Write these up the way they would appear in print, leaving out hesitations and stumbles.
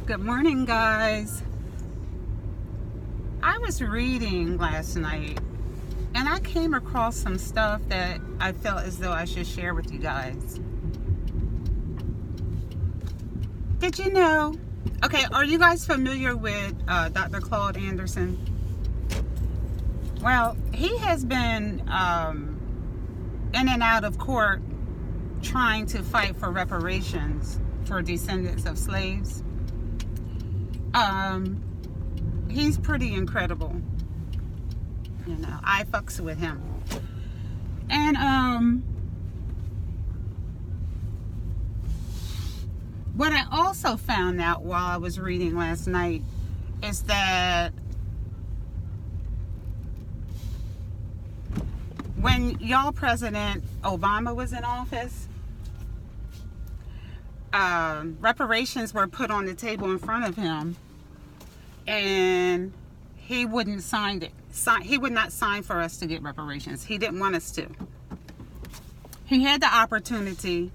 Good morning, guys. I was reading last night and I came across some stuff that I felt as though I should share with you guys. Did you know? Okay, are you guys familiar with Dr. Claude Anderson? Well, he has been in and out of court trying to fight for reparations for descendants of slaves. He's pretty incredible. You know, I fucks with him. And what I also found out while I was reading last night is that when y'all President Obama was in office, reparations were put on the table in front of him, and he wouldn't sign it. He would not sign for us to get reparations. He didn't want us to. He had the opportunity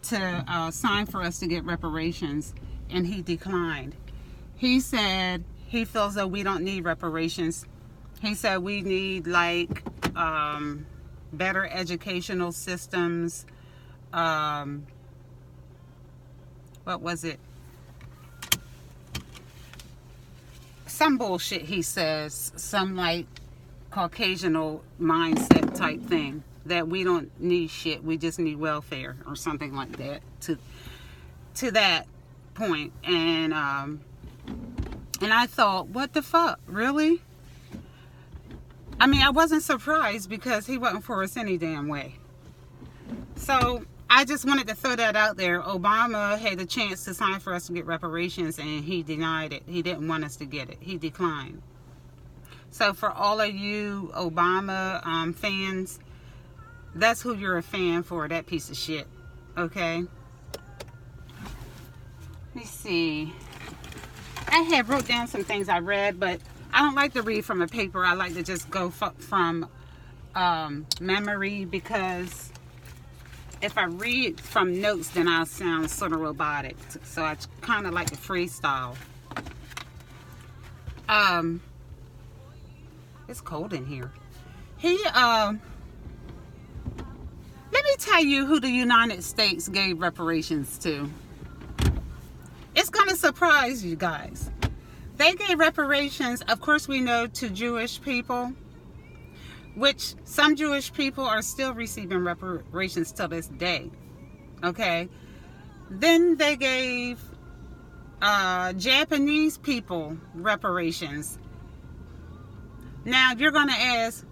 to sign for us to get reparations, and he declined. He said he feels that we don't need reparations. He said we need better educational systems. What was it? Some bullshit, he says. Some Caucasianal mindset type thing. That we don't need shit. We just need welfare or something like that. To that point. And I thought, what the fuck? Really? I mean, I wasn't surprised because he wasn't for us any damn way. So I just wanted to throw that out there. Obama had the chance to sign for us to get reparations, and he denied it. He didn't want us to get it. He declined. So for all of you Obama fans, that's who you're a fan for, that piece of shit. Okay? Let me see. I had wrote down some things I read, but I don't like to read from a paper. I like to just go from memory, because if I read from notes, then I'll sound sort of robotic. So I kind of like to freestyle. It's cold in here. Let me tell you who the United States gave reparations to. It's going to surprise you guys. They gave reparations, of course we know, to Jewish people, which some Jewish people are still receiving reparations till this day. Okay? Then they gave Japanese people reparations. Now you're going to ask,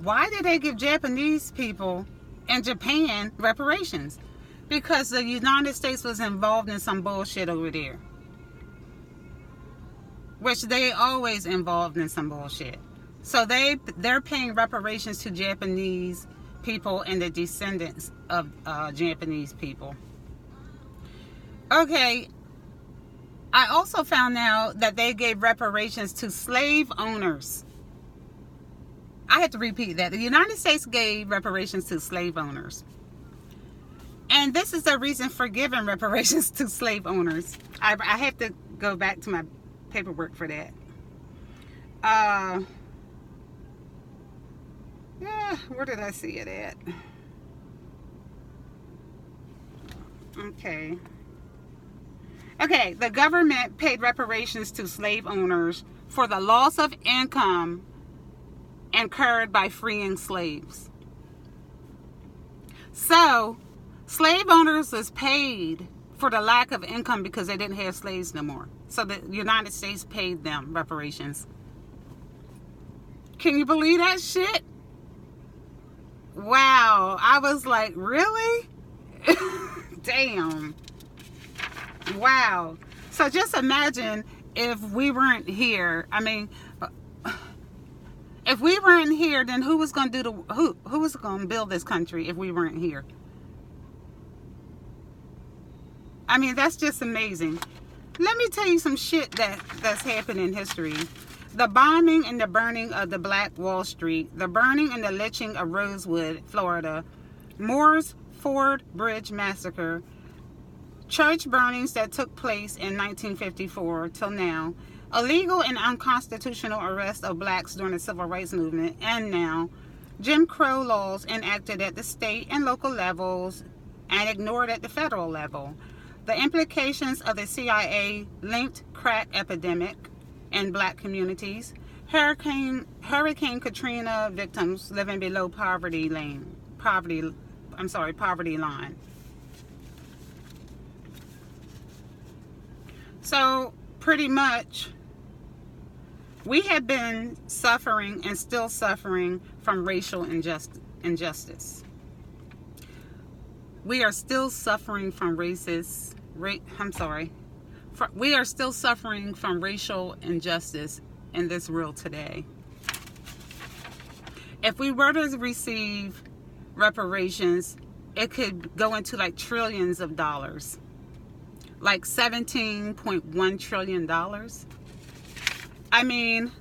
why did they give Japanese people in Japan reparations? Because the United States was involved in some bullshit over there. Which they always involved in some bullshit. So they're paying reparations to Japanese people and the descendants of Japanese people. Okay. I also found out that they gave reparations to slave owners. I have to repeat that. The United States gave reparations to slave owners. And this is the reason for giving reparations to slave owners. I have to go back to my paperwork for that. Yeah, where did I see it at? Okay, the government paid reparations to slave owners for the loss of income incurred by freeing slaves. So, slave owners was paid for the lack of income because they didn't have slaves no more. So the United States paid them reparations. Can you believe that shit? Wow. I was like, really? Damn. Wow. So just imagine if we weren't here. I mean, if we weren't here, then who was going to do who was going to build this country if we weren't here? I mean, that's just amazing. Let me tell you some shit that's happened in history. The bombing and the burning of the Black Wall Street, the burning and the lynching of Rosewood, Florida, Moore's Ford Bridge Massacre, church burnings that took place in 1954 till now, illegal and unconstitutional arrest of blacks during the civil rights movement, and now, Jim Crow laws enacted at the state and local levels and ignored at the federal level, the implications of the CIA-linked crack epidemic in black communities, Hurricane Katrina victims living below poverty line. So pretty much, we have been suffering and still suffering from racial injustice. We are still suffering from we are still suffering from racial injustice in this world today. If we were to receive reparations, it could go into like trillions of dollars. Like $17.1 trillion. I mean,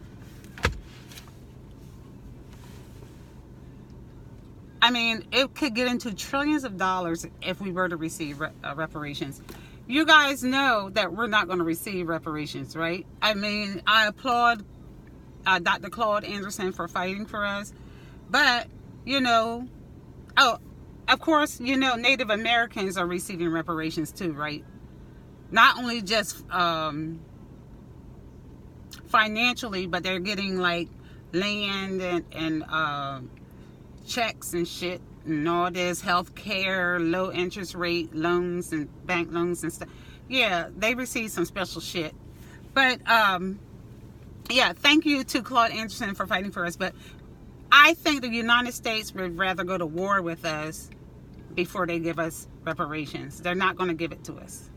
it could get into trillions of dollars if we were to receive reparations. You guys know that we're not going to receive reparations, right? I mean, I applaud Dr. Claude Anderson for fighting for us. But, of course, Native Americans are receiving reparations too, right? Not only just financially, but they're getting like land and checks and shit and all this health care, low interest rate loans and bank loans and stuff. Yeah, they receive some special shit. But yeah, thank you to Claude Anderson for fighting for us. But I think the United States would rather go to war with us before they give us reparations. They're not going to give it to us.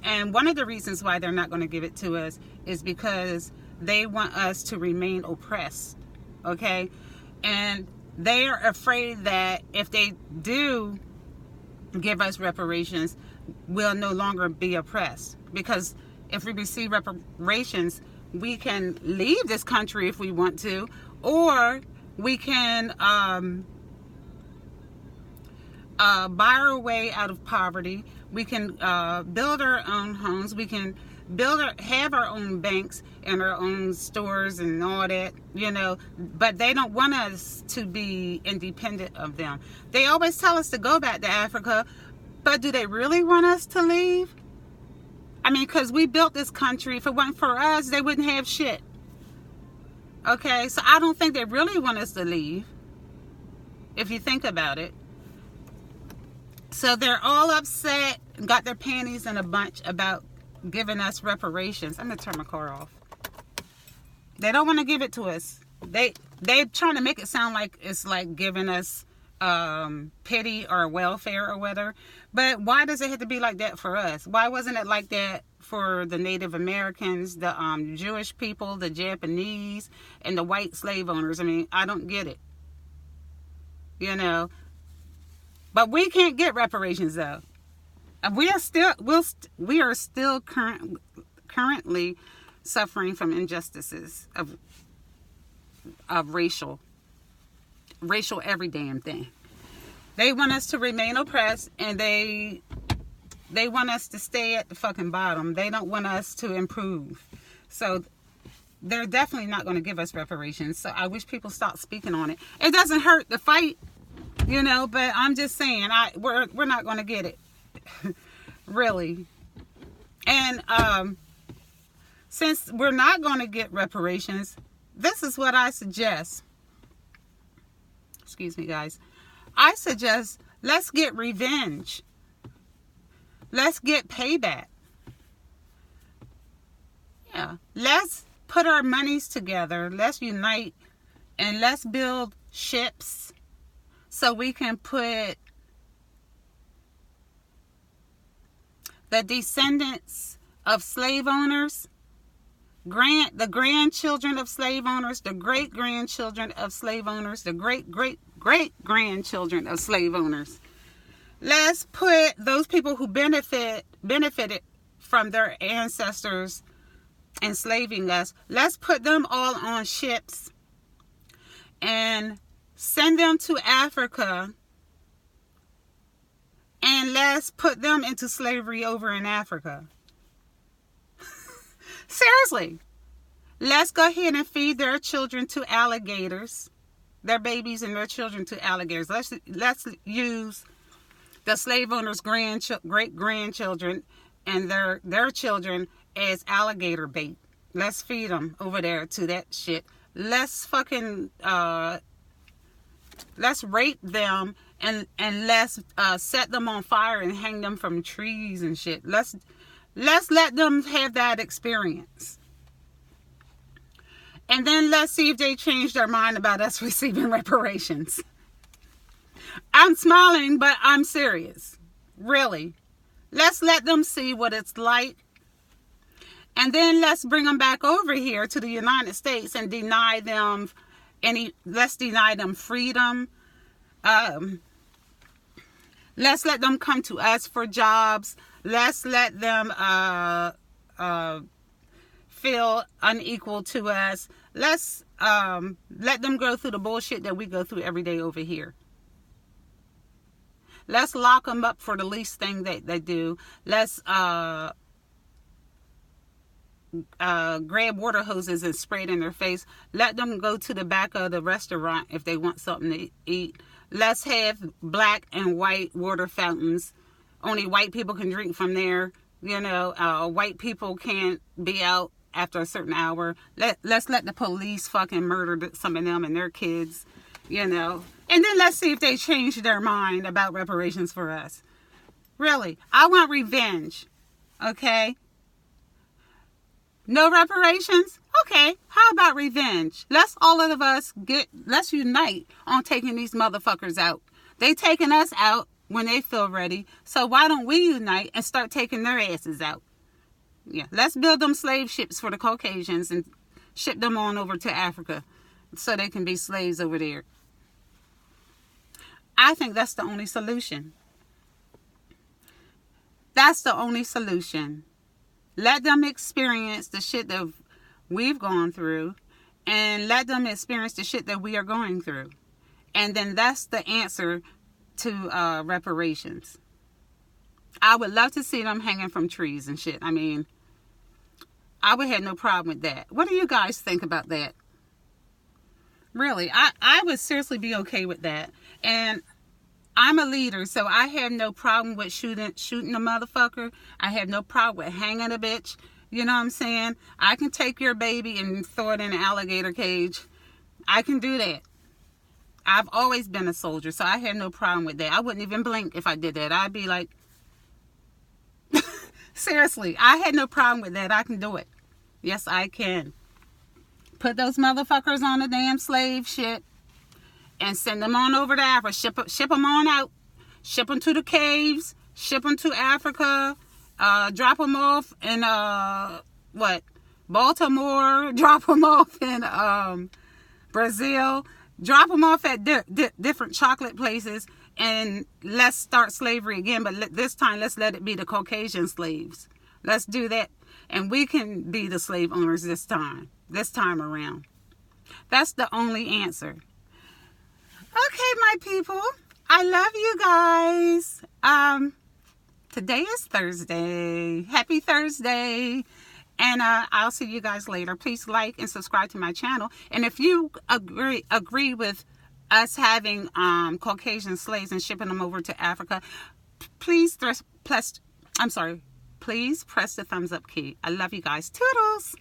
And one of the reasons why they're not going to give it to us is because they want us to remain oppressed. Okay? And they are afraid that if they do give us reparations, we'll no longer be oppressed. Because if we receive reparations, we can leave this country if we want to, or we can buy our way out of poverty. We can build our own homes. We can have our own banks and our own stores and all that, but they don't want us to be independent of them. They always tell us to go back to Africa, but do they really want us to leave? I mean, because we built this country. If it wasn't for us, they wouldn't have shit. Okay, so I don't think they really want us to leave, if you think about it. So they're all upset, got their panties in a bunch about giving us reparations. I'm going to turn my car off. They don't want to give it to us. They're trying to make it sound like it's like giving us pity or welfare or whatever. But why does it have to be like that for us? Why wasn't it like that for the Native Americans, the Jewish people, the Japanese, and the white slave owners? I mean, I don't get it. But we can't get reparations though. We are still currently suffering from injustices of racial every damn thing. They want us to remain oppressed, and they want us to stay at the fucking bottom. They don't want us to improve. So they're definitely not going to give us reparations. So I wish people stop speaking on it. It doesn't hurt to fight, but I'm just saying we're not going to get it. Really. And since we're not going to get reparations, this is what I suggest. Excuse me, guys. I suggest let's get revenge. Let's get payback. Yeah. Let's put our monies together. Let's unite and let's build ships so we can put the descendants of slave owners, the grandchildren of slave owners, the great-grandchildren of slave owners, the great-great-great-grandchildren of slave owners. Let's put those people who benefited from their ancestors enslaving us, let's put them all on ships and send them to Africa and let's put them into slavery over in Africa. Seriously. Let's go ahead and feed their children to alligators. Their babies and their children to alligators. Let's use the slave owners' great-grandchildren and their children as alligator bait. Let's feed them over there to that shit. Let's fucking let's rape them and let's set them on fire and hang them from trees and shit. Let's let them have that experience. And then let's see if they change their mind about us receiving reparations. I'm smiling, but I'm serious. Really. Let's let them see what it's like. And then let's bring them back over here to the United States and deny them let's deny them freedom. Let's let them come to us for jobs. Let's let them feel unequal to us. Let's let them go through the bullshit that we go through every day over here. Let's lock them up for the least thing that they do. Let's grab water hoses and spray it in their face. Let them go to the back of the restaurant if they want something to eat. Let's have black and white water fountains. Only white people can drink from there. You know, white people can't be out after a certain hour. Let's let the police fucking murder some of them and their kids, you know. And then let's see if they change their mind about reparations for us. Really, I want revenge, okay? No reparations? Okay, how about revenge? Let's unite on taking these motherfuckers out. They taking us out when they feel ready, so why don't we unite and start taking their asses out? Yeah, let's build them slave ships for the Caucasians and ship them on over to Africa so they can be slaves over there. I think that's the only solution. That's the only solution. Let them experience the shit that we've gone through and let them experience the shit that we are going through. And then that's the answer to reparations. I would love to see them hanging from trees and shit. I mean, I would have no problem with that. What do you guys think about that? Really, I would seriously be okay with that. And I'm a leader, so I have no problem with shooting a motherfucker. I have no problem with hanging a bitch. You know what I'm saying? I can take your baby and throw it in an alligator cage. I can do that. I've always been a soldier, so I have no problem with that. I wouldn't even blink if I did that. I'd be like, seriously, I had no problem with that. I can do it. Yes, I can. Put those motherfuckers on a damn slave ship and send them on over to Africa. Ship them on out. Ship them to the caves. Ship them to Africa. Drop them off in, Baltimore. Drop them off in, Brazil. Drop them off at different chocolate places. And let's start slavery again. But this time, let's let it be the Caucasian slaves. Let's do that. And we can be the slave owners this time around. That's the only answer. Okay, my people. I love you guys. Today is Thursday. Happy Thursday. And I'll see you guys later. Please like and subscribe to my channel. And if you agree with us having Caucasian slaves and shipping them over to Africa, please press the thumbs up key. I love you guys. Toodles.